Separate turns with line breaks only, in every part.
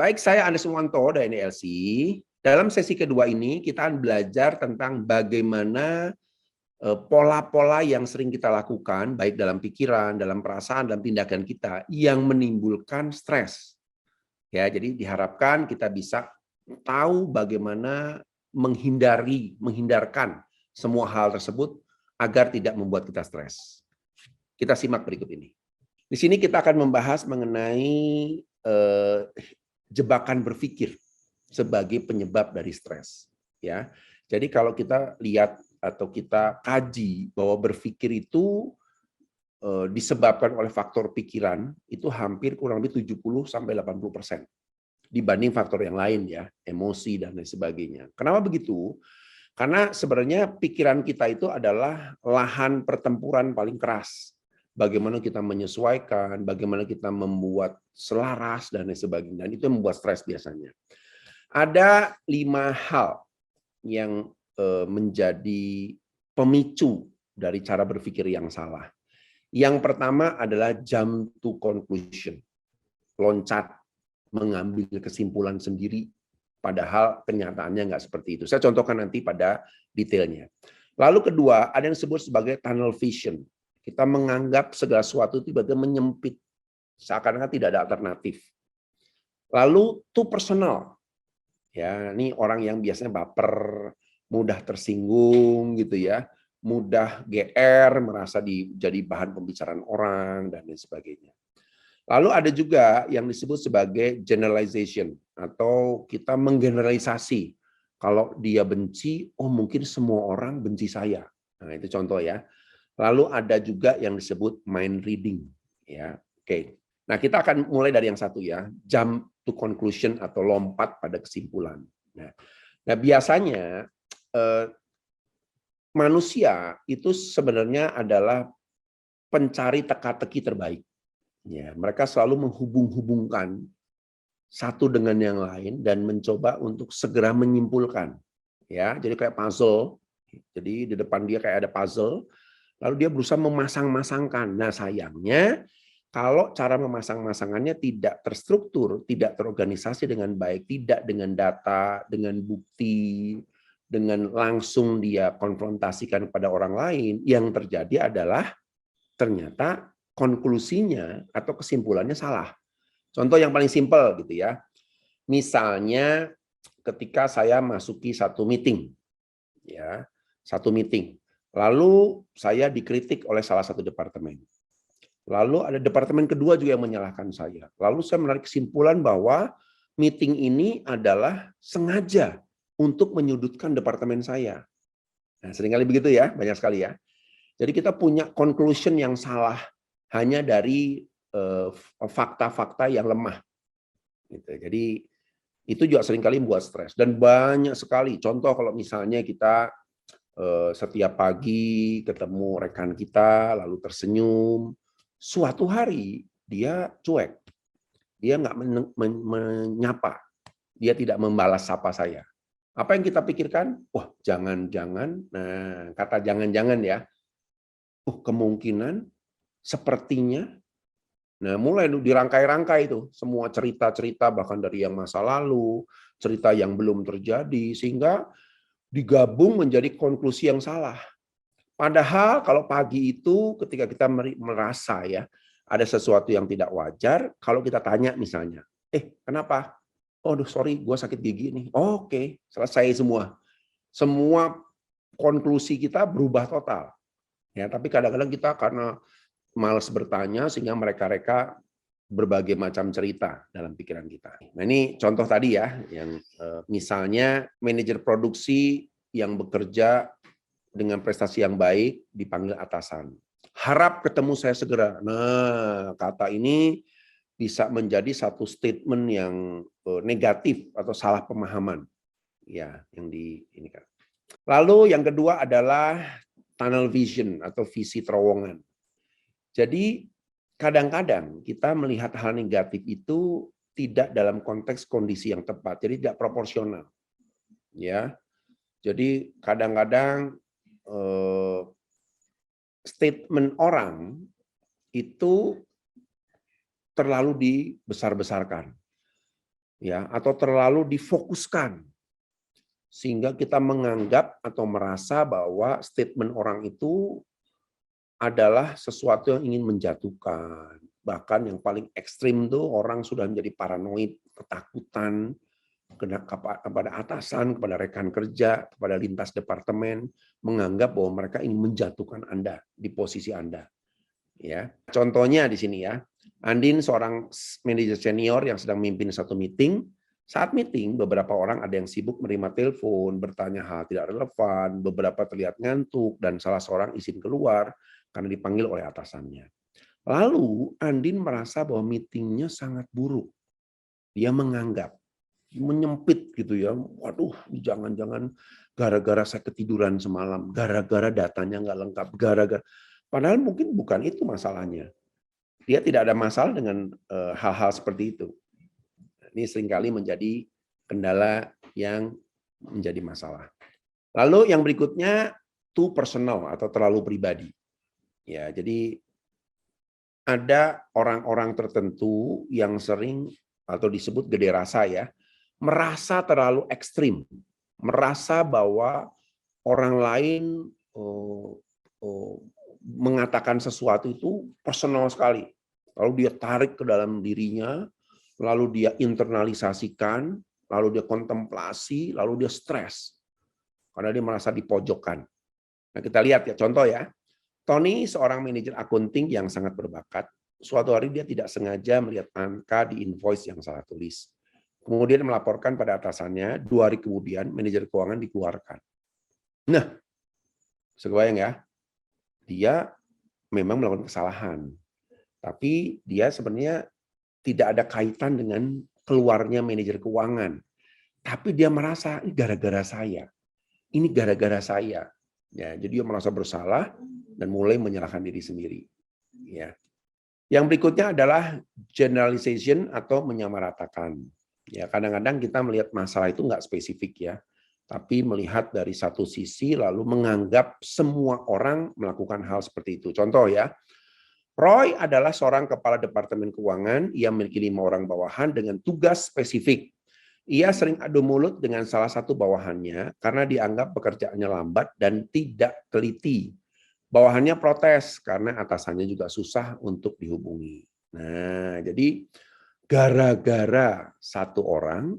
Baik, saya Anies Suwanto dari NLC. Dalam sesi kedua ini kita akan belajar tentang bagaimana pola-pola yang sering kita lakukan, baik dalam pikiran, dalam perasaan, dalam tindakan kita, yang menimbulkan stres. Ya, jadi diharapkan kita bisa tahu bagaimana menghindarkan semua hal tersebut agar tidak membuat kita stres. Kita simak berikut ini. Di sini kita akan membahas mengenai jebakan berpikir sebagai penyebab dari stres. Ya, jadi kalau kita lihat atau kita kaji bahwa berpikir itu disebabkan oleh faktor pikiran, itu hampir kurang lebih 70-80% dibanding faktor yang lain ya, emosi dan lain sebagainya. Kenapa begitu? Karena sebenarnya pikiran kita itu adalah lahan pertempuran paling keras. Bagaimana kita menyesuaikan, bagaimana kita membuat selaras dan lain sebagainya. Dan itu yang membuat stres biasanya. Ada 5 hal yang menjadi pemicu dari cara berpikir yang salah. Yang pertama adalah jump to conclusion. Loncat, mengambil kesimpulan sendiri, padahal kenyataannya nggak seperti itu. Saya contohkan nanti pada detailnya. Lalu kedua, ada yang disebut sebagai tunnel vision. Kita menganggap segala sesuatu tiba-tiba menyempit, seakan-akan tidak ada alternatif. Lalu too personal. Ya, ini orang yang biasanya baper, mudah tersinggung gitu ya, mudah GR, merasa jadi bahan pembicaraan orang dan lain sebagainya. Lalu ada juga yang disebut sebagai generalization atau kita menggeneralisasi. Kalau dia benci, oh mungkin semua orang benci saya. Nah, itu contoh ya. Lalu ada juga yang disebut mind reading ya. Oke. Nah, kita akan mulai dari yang satu ya, jump to conclusion atau lompat pada kesimpulan. Nah biasanya manusia itu sebenarnya adalah pencari teka-teki terbaik. Ya, mereka selalu menghubung-hubungkan satu dengan yang lain dan mencoba untuk segera menyimpulkan. Ya, jadi kayak puzzle. Jadi di depan dia kayak ada puzzle, lalu dia berusaha memasang-masangkan. Nah, sayangnya kalau cara memasang-masangannya tidak terstruktur, tidak terorganisasi dengan baik, tidak dengan data, dengan bukti, dengan langsung dia konfrontasikan kepada orang lain, yang terjadi adalah ternyata konklusinya atau kesimpulannya salah. Contoh yang paling simpel gitu ya. Misalnya ketika saya masuki satu meeting, ya, satu meeting, lalu saya dikritik oleh salah satu departemen. Lalu ada departemen kedua juga yang menyalahkan saya. Lalu saya menarik kesimpulan bahwa meeting ini adalah sengaja untuk menyudutkan departemen saya. Nah, seringkali begitu ya, banyak sekali ya. Jadi kita punya conclusion yang salah hanya dari fakta-fakta yang lemah. Gitu. Jadi itu juga seringkali membuat stres dan banyak sekali. Contoh kalau misalnya kita setiap pagi ketemu rekan kita lalu tersenyum, suatu hari dia cuek, dia nggak menyapa, dia tidak membalas sapa saya. Apa yang kita pikirkan? Wah, jangan-jangan, nah kata jangan-jangan ya, kemungkinan, sepertinya, nah mulai dirangkai-rangkai itu, semua cerita-cerita bahkan dari yang masa lalu, cerita yang belum terjadi, sehingga digabung menjadi konklusi yang salah. Padahal kalau pagi itu ketika kita merasa ya ada sesuatu yang tidak wajar, kalau kita tanya misalnya, kenapa? Oh, sorry, gue sakit gigi nih. Oke, selesai semua. Semua konklusi kita berubah total. Ya, tapi kadang-kadang kita karena malas bertanya sehingga mereka berbagai macam cerita dalam pikiran kita. Nah, ini contoh tadi ya, yang misalnya manajer produksi yang bekerja dengan prestasi yang baik dipanggil atasan. Harap ketemu saya segera. Nah, kata ini bisa menjadi satu statement yang negatif atau salah pemahaman. Ya, yang ini kan. Lalu yang kedua adalah tunnel vision atau visi terowongan. Jadi kadang-kadang kita melihat hal negatif itu tidak dalam konteks kondisi yang tepat, jadi tidak proporsional. Ya, jadi kadang-kadang statement orang itu terlalu dibesar-besarkan. ya, atau terlalu difokuskan sehingga kita menganggap atau merasa bahwa statement orang itu adalah sesuatu yang ingin menjatuhkan. Bahkan yang paling ekstrim tuh orang sudah menjadi paranoid, ketakutan kepada atasan, kepada rekan kerja, kepada lintas departemen, menganggap bahwa mereka ingin menjatuhkan Anda di posisi Anda. Ya, contohnya di sini ya, Andin seorang manajer senior yang sedang memimpin satu meeting. Saat meeting, beberapa orang ada yang sibuk menerima telepon, bertanya hal tidak relevan, beberapa terlihat ngantuk, dan salah seorang izin keluar karena dipanggil oleh atasannya. Lalu Andin merasa bahwa meetingnya sangat buruk. Dia menganggap, menyempit gitu ya, waduh jangan-jangan gara-gara saya ketiduran semalam, gara-gara datanya nggak lengkap, gara-gara. Padahal mungkin bukan itu masalahnya. Dia tidak ada masalah dengan hal-hal seperti itu. Ini seringkali menjadi kendala yang menjadi masalah. Lalu yang berikutnya, too personal atau terlalu pribadi. Ya, jadi ada orang-orang tertentu yang sering atau disebut gede rasa ya, merasa terlalu ekstrim, merasa bahwa orang lain mengatakan sesuatu itu personal sekali. Lalu dia tarik ke dalam dirinya, lalu dia internalisasikan, lalu dia kontemplasi, lalu dia stres. Karena dia merasa dipojokkan. Nah, kita lihat ya, contoh ya. Tony seorang manajer akunting yang sangat berbakat. Suatu hari dia tidak sengaja melihat angka di invoice yang salah tulis. Kemudian melaporkan pada atasannya, 2 hari kemudian manajer keuangan dikeluarkan. Nah, sekebayang ya, dia memang melakukan kesalahan. Tapi dia sebenarnya tidak ada kaitan dengan keluarnya manajer keuangan. Tapi dia merasa, ini gara-gara saya. Ini gara-gara saya. Ya, jadi dia merasa bersalah dan mulai menyalahkan diri sendiri. Ya. Yang berikutnya adalah generalization atau menyamaratakan. Ya, kadang-kadang kita melihat masalah itu nggak spesifik ya, tapi melihat dari satu sisi lalu menganggap semua orang melakukan hal seperti itu. Contoh ya, Roy adalah seorang kepala departemen keuangan, ia memiliki 5 orang bawahan dengan tugas spesifik. Ia sering adu mulut dengan salah satu bawahannya karena dianggap pekerjaannya lambat dan tidak teliti. Bawahannya protes karena atasannya juga susah untuk dihubungi. Nah, jadi gara-gara satu orang,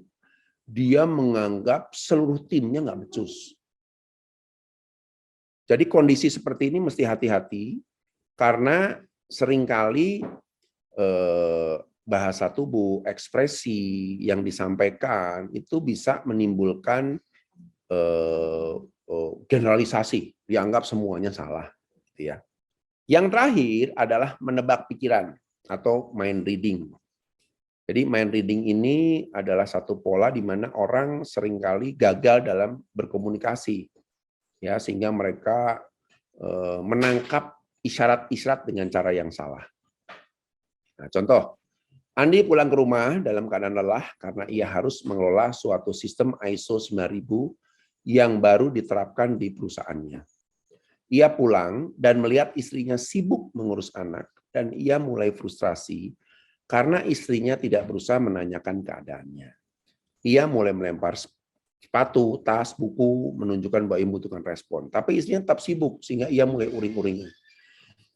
dia menganggap seluruh timnya nggak becus. Jadi kondisi seperti ini mesti hati-hati karena seringkali bahasa tubuh, ekspresi yang disampaikan itu bisa menimbulkan generalisasi, dianggap semuanya salah. Gitu ya. Yang terakhir adalah menebak pikiran atau mind reading. Jadi mind reading ini adalah satu pola di mana orang seringkali gagal dalam berkomunikasi, ya sehingga mereka menangkap isyarat-isyarat dengan cara yang salah. Nah, contoh, Andi pulang ke rumah dalam keadaan lelah karena ia harus mengelola suatu sistem ISO 9000 yang baru diterapkan di perusahaannya. Ia pulang dan melihat istrinya sibuk mengurus anak dan ia mulai frustrasi karena istrinya tidak berusaha menanyakan keadaannya. Ia mulai melempar sepatu, tas, buku, menunjukkan bahwa ia membutuhkan respon. Tapi istrinya tetap sibuk sehingga ia mulai uring-uringan.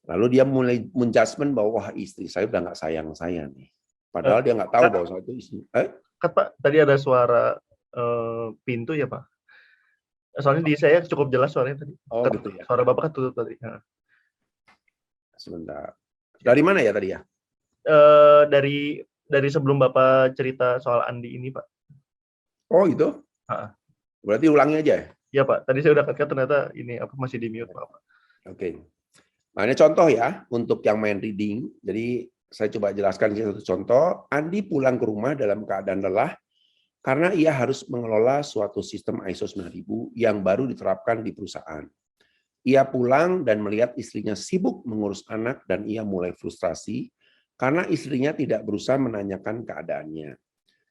Lalu dia mulai menjudgment bahwa wah istri saya udah nggak sayang saya nih. Padahal dia nggak tahu bahwa saya itu istri.
Kan Pak, tadi ada suara pintu ya Pak? Soalnya di saya cukup jelas suaranya tadi.
Oh gitu ya.
Suara Bapak kan tutup tadi.
Sebentar. Dari mana ya tadi ya?
Dari sebelum Bapak cerita soal Andi ini Pak.
Oh itu? Berarti ulangi aja ya?
Iya Pak, tadi saya udah cut ternyata ini apa masih di mute Pak.
Oke. Nah, ini contoh ya untuk yang mind reading. Jadi saya coba jelaskan satu contoh. Andi pulang ke rumah dalam keadaan lelah karena ia harus mengelola suatu sistem ISO 9000 yang baru diterapkan di perusahaan. Ia pulang dan melihat istrinya sibuk mengurus anak dan ia mulai frustrasi karena istrinya tidak berusaha menanyakan keadaannya.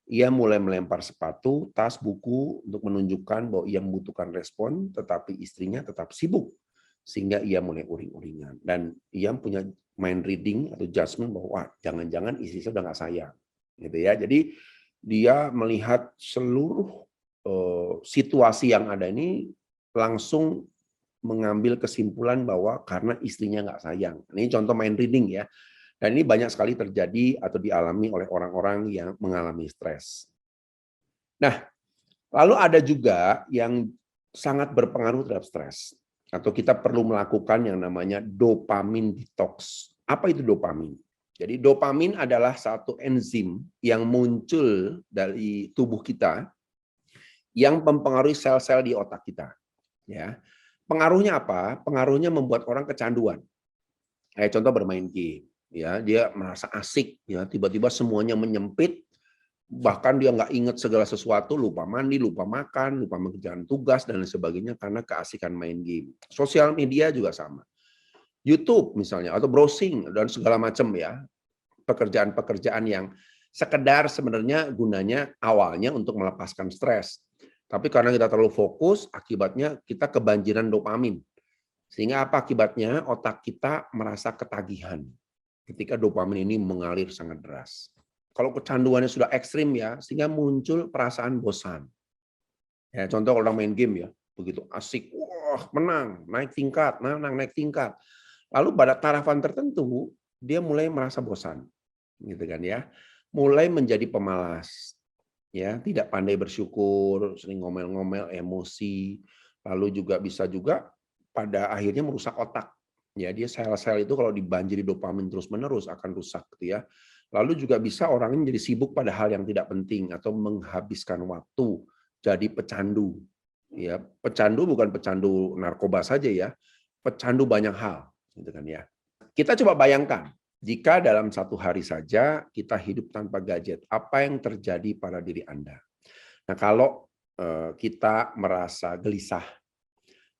Ia mulai melempar sepatu, tas, buku untuk menunjukkan bahwa ia membutuhkan respon, tetapi istrinya tetap sibuk. Sehingga ia mulai uring-uringan. Dan ia punya mind reading atau judgment bahwa jangan-jangan istri saya udah nggak sayang. Gitu ya. Jadi dia melihat seluruh situasi yang ada ini langsung mengambil kesimpulan bahwa karena istrinya nggak sayang. Ini contoh mind reading ya. Dan ini banyak sekali terjadi atau dialami oleh orang-orang yang mengalami stres. Nah, lalu ada juga yang sangat berpengaruh terhadap stres. Atau kita perlu melakukan yang namanya dopamin detox. Apa itu dopamin? Jadi dopamin adalah satu enzim yang muncul dari tubuh kita yang mempengaruhi sel-sel di otak kita. Ya, pengaruhnya apa? Pengaruhnya membuat orang kecanduan. Kayak contoh bermain game. Ya, dia merasa asik. Ya, tiba-tiba semuanya menyempit. Bahkan dia nggak ingat segala sesuatu, lupa mandi, lupa makan, lupa mengerjakan tugas dan lain sebagainya karena keasikan main game. Sosial media juga sama. YouTube misalnya atau browsing dan segala macam ya. Pekerjaan-pekerjaan yang sekedar sebenarnya gunanya awalnya untuk melepaskan stres. Tapi karena kita terlalu fokus, akibatnya kita kebanjiran dopamin. Sehingga apa akibatnya? Otak kita merasa ketagihan ketika dopamin ini mengalir sangat deras. Kalau kecanduannya sudah ekstrim ya, sehingga muncul perasaan bosan. Ya, contoh orang main game ya, begitu asik, wah menang, naik tingkat, naik tingkat. Lalu pada tahapan tertentu dia mulai merasa bosan, gitu kan ya, mulai menjadi pemalas, ya tidak pandai bersyukur, sering ngomel-ngomel, emosi, lalu juga bisa juga pada akhirnya merusak otak. Ya dia sel-sel itu kalau dibanjiri dopamin terus-menerus akan rusak, gitu ya. Lalu juga bisa orang ini menjadi sibuk pada hal yang tidak penting atau menghabiskan waktu jadi pecandu. Ya, pecandu bukan pecandu narkoba saja ya, pecandu banyak hal, gitu kan ya. Kita coba bayangkan, jika dalam satu hari saja kita hidup tanpa gadget, apa yang terjadi pada diri Anda? Nah, kalau kita merasa gelisah,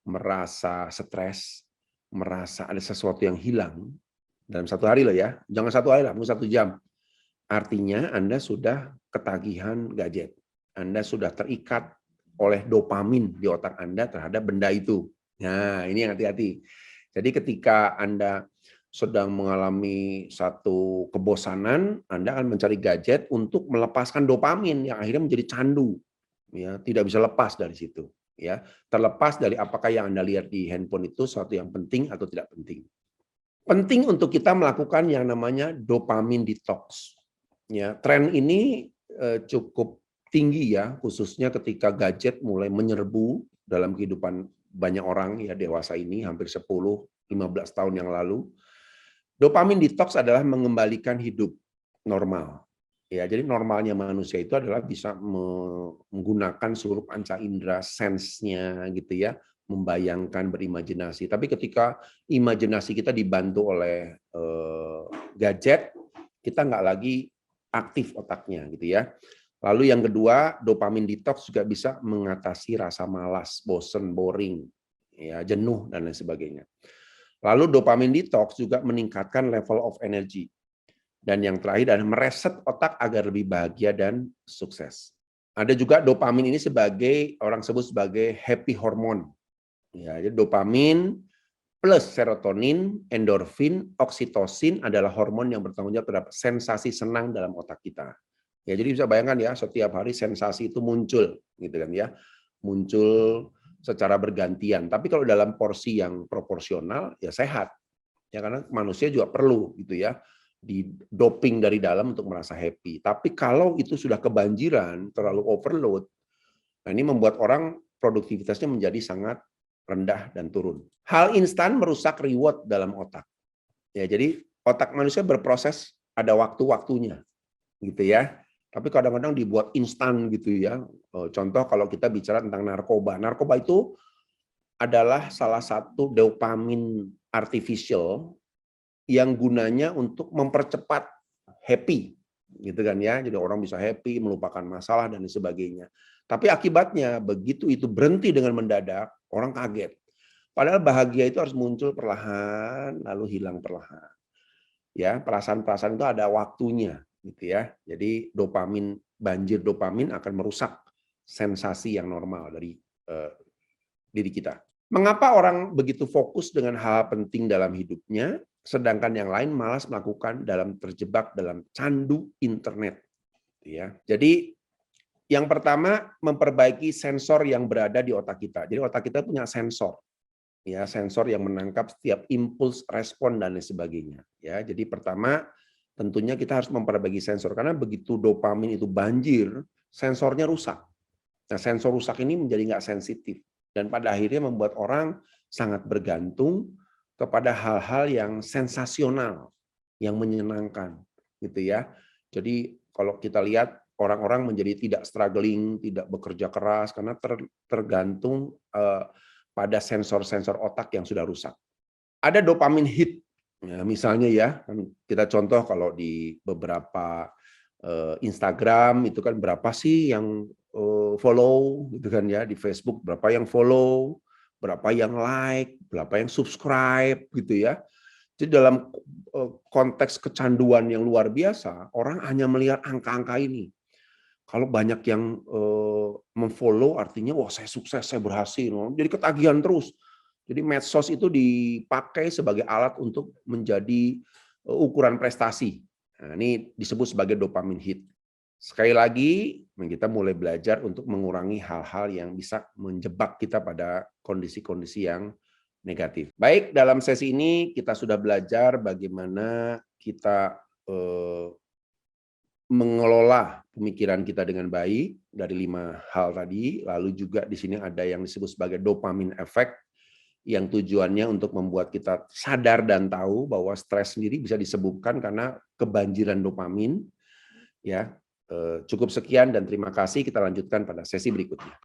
merasa stres, merasa ada sesuatu yang hilang dalam satu hari loh ya, jangan satu hari lah, mungkin 1 jam. Artinya Anda sudah ketagihan gadget. Anda sudah terikat oleh dopamin di otak Anda terhadap benda itu. Nah, ini yang hati-hati. Jadi ketika Anda sedang mengalami satu kebosanan, Anda akan mencari gadget untuk melepaskan dopamin yang akhirnya menjadi candu. Ya, tidak bisa lepas dari situ. Ya, terlepas dari apakah yang Anda lihat di handphone itu sesuatu yang penting atau tidak penting. Penting untuk kita melakukan yang namanya dopamin detox. Ya, tren ini cukup tinggi ya, khususnya ketika gadget mulai menyerbu dalam kehidupan banyak orang ya dewasa ini hampir 10-15 tahun yang lalu. Dopamin detox adalah mengembalikan hidup normal. Ya, jadi normalnya manusia itu adalah bisa menggunakan seluruh panca indera, sense-nya gitu ya, membayangkan, berimajinasi. Tapi ketika imajinasi kita dibantu oleh gadget, kita nggak lagi aktif otaknya gitu ya. Lalu yang kedua, dopamin detox juga bisa mengatasi rasa malas, bosen, boring, ya, jenuh dan lain sebagainya. Lalu dopamin detox juga meningkatkan level of energy. Dan yang terakhir adalah mereset otak agar lebih bahagia dan sukses. Ada juga dopamin ini sebagai orang sebut sebagai happy hormone. Ya, jadi dopamin plus serotonin, endorfin, oksitosin adalah hormon yang bertanggung jawab terhadap sensasi senang dalam otak kita. Ya, jadi bisa bayangkan ya, setiap hari sensasi itu muncul, gitu kan ya, muncul secara bergantian. Tapi kalau dalam porsi yang proporsional, ya sehat. Ya karena manusia juga perlu, gitu ya, di doping dari dalam untuk merasa happy. Tapi kalau itu sudah kebanjiran, terlalu overload, nah ini membuat orang produktivitasnya menjadi sangat rendah dan turun. Hal instan merusak reward dalam otak. Ya, jadi otak manusia berproses ada waktu-waktunya, gitu ya. Tapi kadang-kadang dibuat instan gitu ya. Contoh kalau kita bicara tentang narkoba. Narkoba itu adalah salah satu dopamin artificial yang gunanya untuk mempercepat happy, gitu kan ya. Jadi orang bisa happy, melupakan masalah dan sebagainya. Tapi akibatnya begitu itu berhenti dengan mendadak, orang kaget. Padahal bahagia itu harus muncul perlahan, lalu hilang perlahan. Ya, perasaan-perasaan itu ada waktunya, gitu ya. Jadi dopamin, banjir dopamin akan merusak sensasi yang normal dari diri kita. Mengapa orang begitu fokus dengan hal penting dalam hidupnya, sedangkan yang lain malas melakukan terjebak dalam candu internet? Ya. Jadi yang pertama memperbaiki sensor yang berada di otak kita. Jadi otak kita punya sensor, ya sensor yang menangkap setiap impuls, respon dan lain sebagainya. Ya, jadi pertama tentunya kita harus memperbaiki sensor karena begitu dopamin itu banjir, sensornya rusak. Nah, sensor rusak ini menjadi nggak sensitif dan pada akhirnya membuat orang sangat bergantung kepada hal-hal yang sensasional, yang menyenangkan, gitu ya. Jadi kalau kita lihat orang-orang menjadi tidak struggling, tidak bekerja keras karena tergantung pada sensor-sensor otak yang sudah rusak. Ada dopamin hit, ya, misalnya ya, kita contoh kalau di beberapa Instagram itu kan berapa sih yang follow gitu kan ya, di Facebook berapa yang follow, berapa yang like, berapa yang subscribe gitu ya. Jadi dalam konteks kecanduan yang luar biasa, orang hanya melihat angka-angka ini. Kalau banyak yang memfollow artinya wah saya sukses, saya berhasil. Jadi ketagihan terus. Jadi medsos itu dipakai sebagai alat untuk menjadi ukuran prestasi. Nah, ini disebut sebagai dopamin hit. Sekali lagi, kita mulai belajar untuk mengurangi hal-hal yang bisa menjebak kita pada kondisi-kondisi yang negatif. Baik, dalam sesi ini kita sudah belajar bagaimana kita mengelola pemikiran kita dengan baik dari 5 hal tadi. Lalu juga di sini ada yang disebut sebagai dopamin effect yang tujuannya untuk membuat kita sadar dan tahu bahwa stres sendiri bisa disebabkan karena kebanjiran dopamin. Ya, cukup sekian dan terima kasih. Kita lanjutkan pada sesi berikutnya.